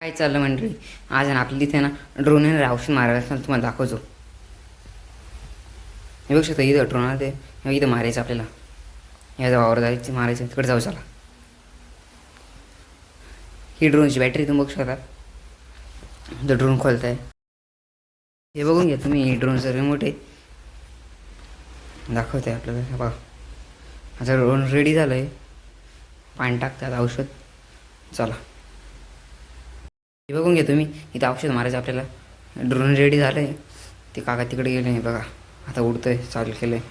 काय चाललं मंडळी. आज आहे ना आपल्या इथे ना ड्रोन आहे ना औषध मारायला तुम्हाला दाखवतो. हे बघू शकता इथं ड्रोन आलं ते इथं मारायचं आपल्याला. या वावर जायचं मारायचं तिकडे जाऊ चला. ही ड्रोनची बॅटरी तुम्ही बघू शकता. जो ड्रोन खोलत आहे हे बघून घ्या तुम्ही. ड्रोनचं रिमोट आहे दाखवत आहे आपल्याला. हे बघा आता ड्रोन रेडी झालं आहे. पाणी टाकतात औषध. चला हे बघून घ्या तुम्ही. इथं औषध मारायचं आपल्याला. ड्रोन रेडी झालं आहे. ते काका तिकडे गेले नाही बघा. आता उडतं आहे. चालू केलं आहे.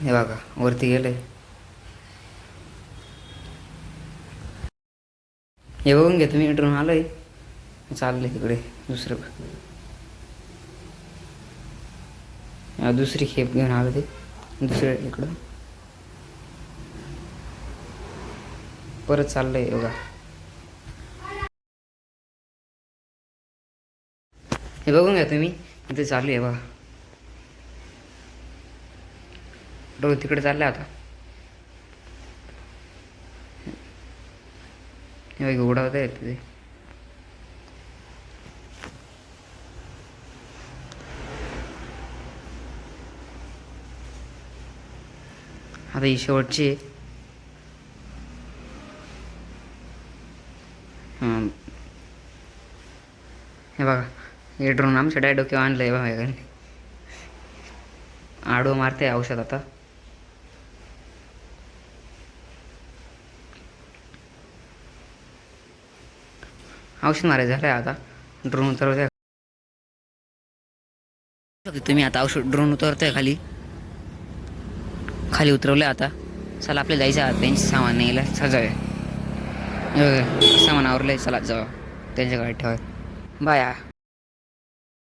हे बघा वरती गेलं आहे. हे बघून घ्या तुम्ही. ड्रोन आलं आहे. चाललं आहे तिकडे दुसरं. दुसरी खेप घेऊन आलं ते दुसऱ्या इकडं. परत चाललं आहे बघा. हे बघून घ्या तुम्ही. इथे चालू आहे बघा. ड्रोन तिकडे चाललं आता. हे बघा उडवत आहे तिथे. आता ही शेवटची आहे. हे बघा हे ड्रोन आमच्या डोक्यावर आणलं आहे बघा. आडवं मारते औषध आता. औषध मारायचं झालं आहे आता. ड्रोन उतरवत तुम्ही. आता औषध ड्रोन उतरतोय खाली. खाली उतरवलं आता. चला आपल्याला जायचं आता. त्यांचे सामान न्यायला सजावे. सामान आवरलंय. चला जाऊ त्यांच्या गाडीत ठेवा. Bye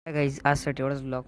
guys. आजसाठी एवढंच ब्लॉग.